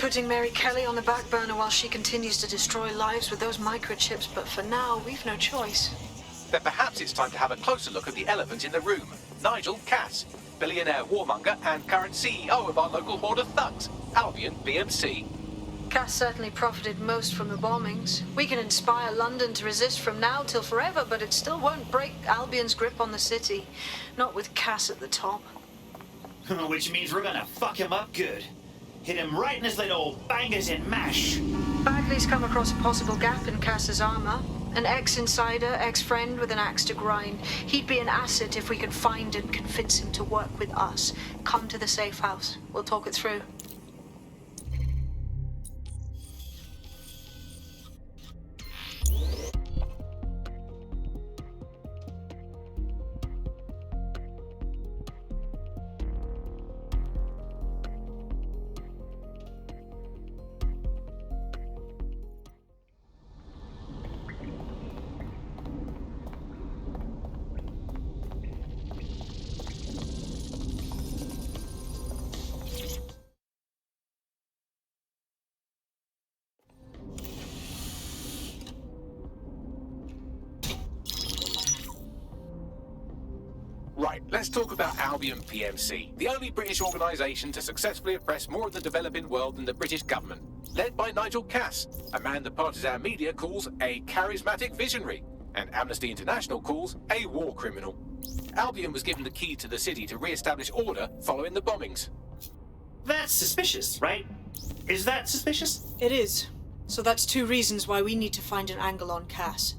putting Mary Kelly on the back burner while she continues to destroy lives with those microchips, but for now, we've no choice. Then perhaps it's time to have a closer look at the elephant in the room. Nigel Cass, billionaire warmonger and current CEO of our local horde of thugs, Albion BMC. Cass certainly profited most from the bombings. We can inspire London to resist from now till forever, but it still won't break Albion's grip on the city. Not with Cass at the top. Which means we're gonna fuck him up good. Hit him right in his little bangers and mash. Bagley's come across a possible gap in Cass's armor. An ex-insider, ex-friend with an axe to grind. He'd be an asset if we could find and convince him to work with us. Come to the safe house. We'll talk it through. Right, let's talk about Albion PMC, the only British organisation to successfully oppress more of the developing world than the British government. Led by Nigel Cass, a man the partisan media calls a charismatic visionary, and Amnesty International calls a war criminal. Albion was given the key to the city to re-establish order following the bombings. That's suspicious, right? Is that suspicious? It is. So that's two reasons why we need to find an angle on Cass.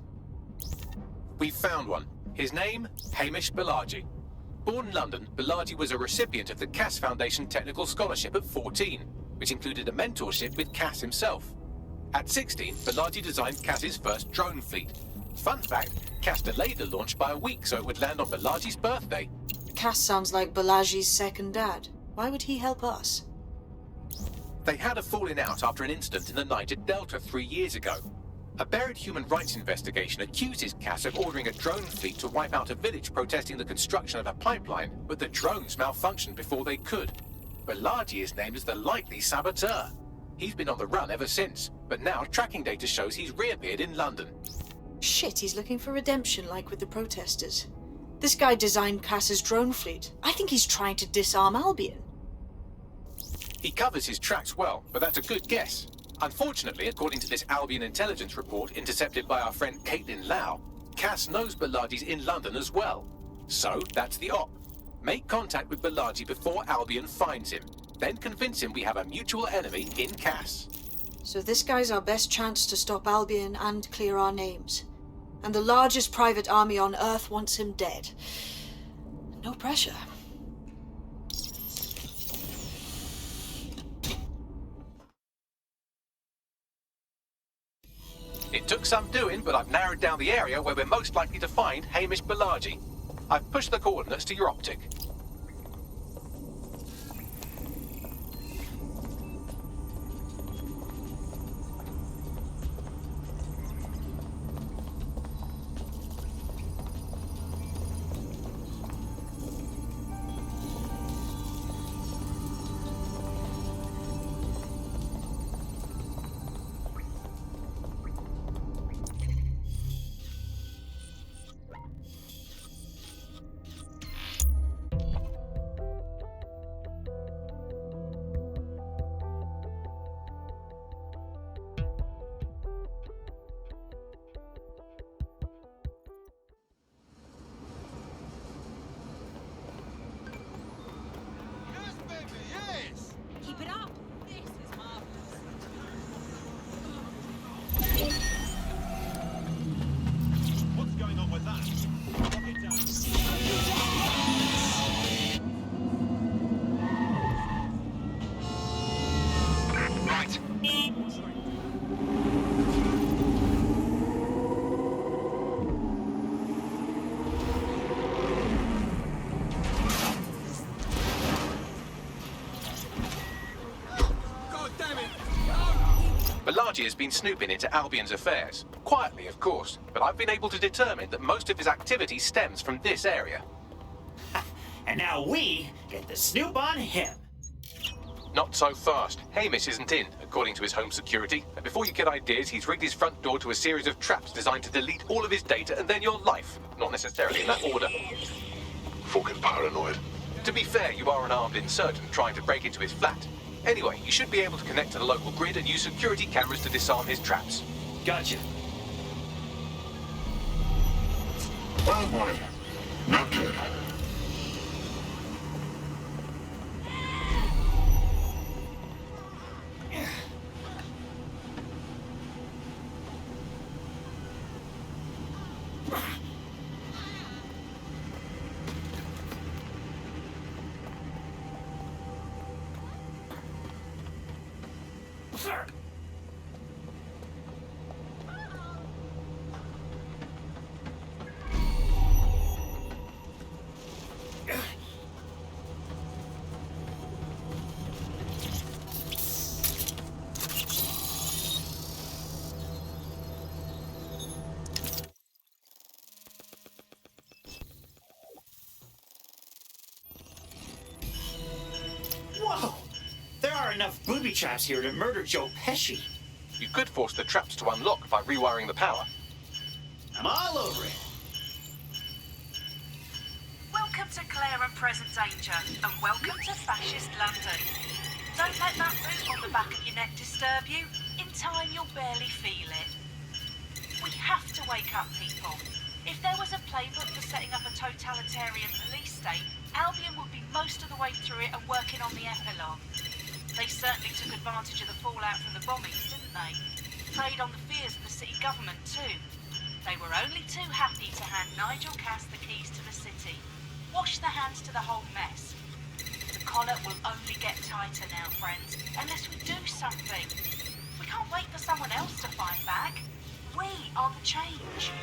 We've found one. His name, Hamish Balaji. Born in London, Balaji was a recipient of the Cass Foundation Technical Scholarship at 14, which included a mentorship with Cass himself. At 16, Balaji designed Cass's first drone fleet. Fun fact, Cass delayed the launch by a week so it would land on Balaji's birthday. Cass sounds like Balaji's second dad. Why would he help us? They had a falling out after an incident in the Niger Delta 3 years ago. A buried human rights investigation accuses Cass of ordering a drone fleet to wipe out a village protesting the construction of a pipeline, but the drones malfunctioned before they could. Balaji is named as the likely saboteur. He's been on the run ever since, but now tracking data shows he's reappeared in London. Shit, he's looking for redemption like with the protesters. This guy designed Cass's drone fleet. I think he's trying to disarm Albion. He covers his tracks well, but that's a good guess. Unfortunately, according to this Albion intelligence report intercepted by our friend Caitlin Lau, Cass knows Balaji's in London as well. So, that's the op. Make contact with Balaji before Albion finds him. Then convince him we have a mutual enemy in Cass. So this guy's our best chance to stop Albion and clear our names. And the largest private army on Earth wants him dead. No pressure. It took some doing, but I've narrowed down the area where we're most likely to find Hamish Balaji. I've pushed the coordinates to your optic. Keep it up. This is marvelous. What's going on with that? Lock it down. Right. Balaji has been snooping into Albion's affairs. Quietly, of course, but I've been able to determine that most of his activity stems from this area. And now we get the snoop on him. Not so fast. Hamish isn't in, according to his home security. And before you get ideas, he's rigged his front door to a series of traps designed to delete all of his data and then your life. Not necessarily in that order. Fucking paranoid. To be fair, you are an armed insurgent trying to break into his flat. Anyway, you should be able to connect to the local grid and use security cameras to disarm his traps. Gotcha. Oh boy. Not good. Whoa! There are enough booby traps here to murder Joe Pesci. You could force the traps to unlock by rewiring the power. I'm all over it. Welcome to Claire and Present Danger, and welcome to Fascist London. Don't let that boot on the back of your neck disturb you. In time, you'll barely feel it. We have to wake up people. If there was a playbook for setting up a totalitarian police state, Albion would be most of the way through it and working on the epilogue. They certainly took advantage of the fallout from the bombings, didn't they? Played on the fears of the city government, too. They were only too happy to hand Nigel Cass the keys to the city. Wash their hands to the whole mess. The collar will only get tighter now, friends, unless we do something. We can't wait for someone else to fight back. We are the change.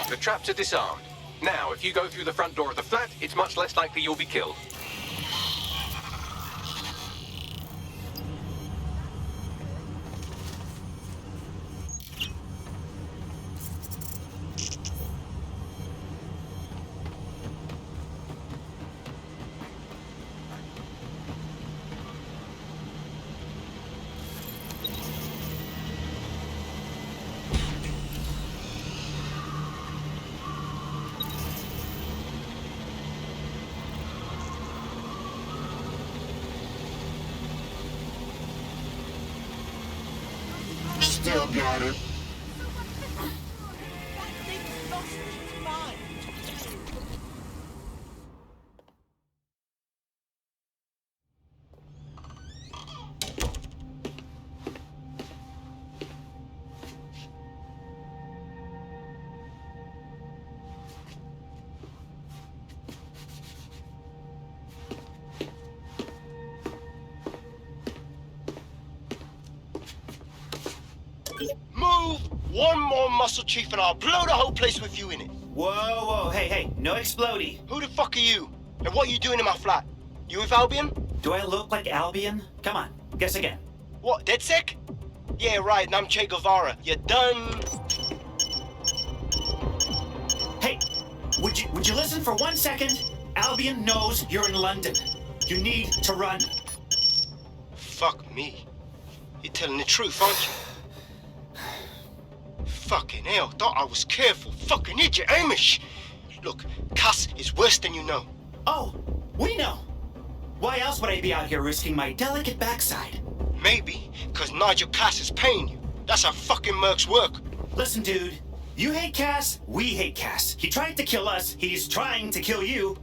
The traps are disarmed. Now, if you go through the front door of the flat, it's much less likely you'll be killed. Still got it. They've lost its mind. Move one more muscle, Chief, and I'll blow the whole place with you in it. Whoa, whoa, hey, no explodey. Who the fuck are you? And what are you doing in my flat? You with Albion? Do I look like Albion? Come on, guess again. What, DedSec? Yeah, right, and I'm Che Guevara. You done? Hey, would you listen for 1 second? Albion knows you're in London. You need to run. Fuck me. You're telling the truth, aren't you? Fucking hell, thought I was careful. Fucking idiot, Amish. Look, Cass is worse than you know. Oh, we know. Why else would I be out here risking my delicate backside? Maybe, because Nigel Cass is paying you. That's how fucking mercs work. Listen, dude. You hate Cass, we hate Cass. He tried to kill us, he's trying to kill you.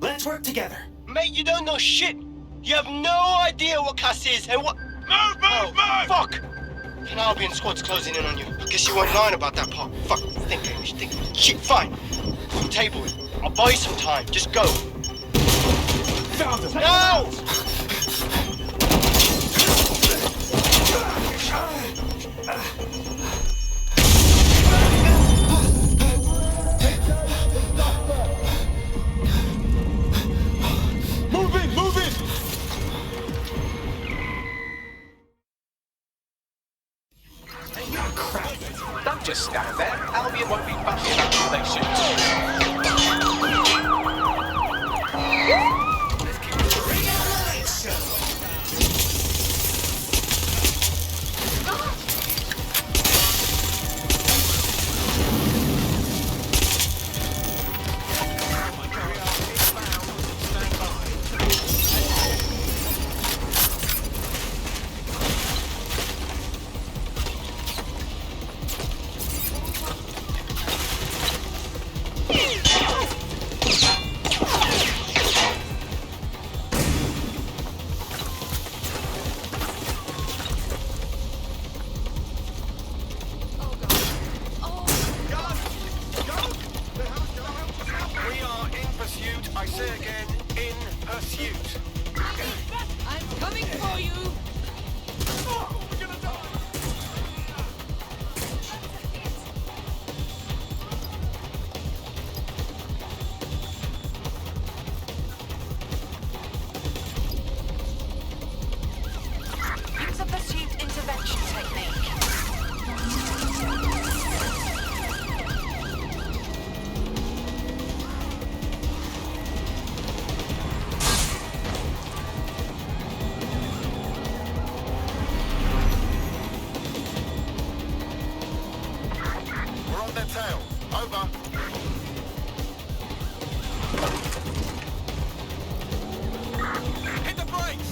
Let's work together. Mate, you don't know shit. You have no idea what Cass is and what... Move! Fuck! An Albion squad's closing in on you. Guess you weren't lying about that part. Fuck, think, Hamish, think. Shit, fine. Table it. I'll buy you some time. Just go. Found him. No! Move in! Don't just stand there. Albion won't be fussy about who they shoot. We are in pursuit. I say again, in pursuit. I'm coming for you! We're gonna die! Use a pursuit intervention technique. We're on their tail. Over. Hit the brakes!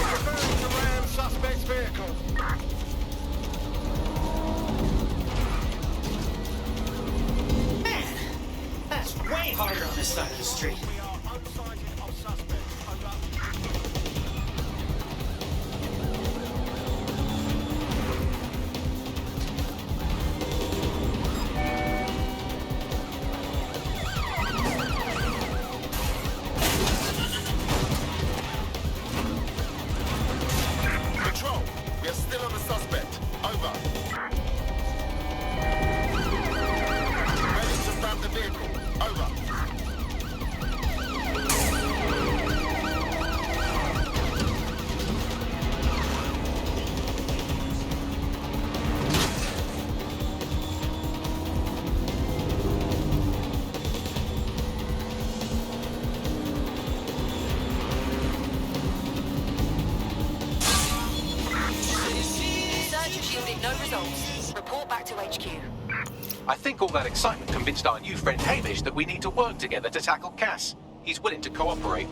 Preparing to ram suspect's vehicle. Man, that's way harder on this side of the street. We are unsighted of suspect. Over. Control, we are still on the suspect. Over. Ready to ram the vehicle. Over. Search has yielded no results. Report back to HQ. I think all that excitement convinced our new friend Hamish that we need to work together to tackle Cass. He's willing to cooperate.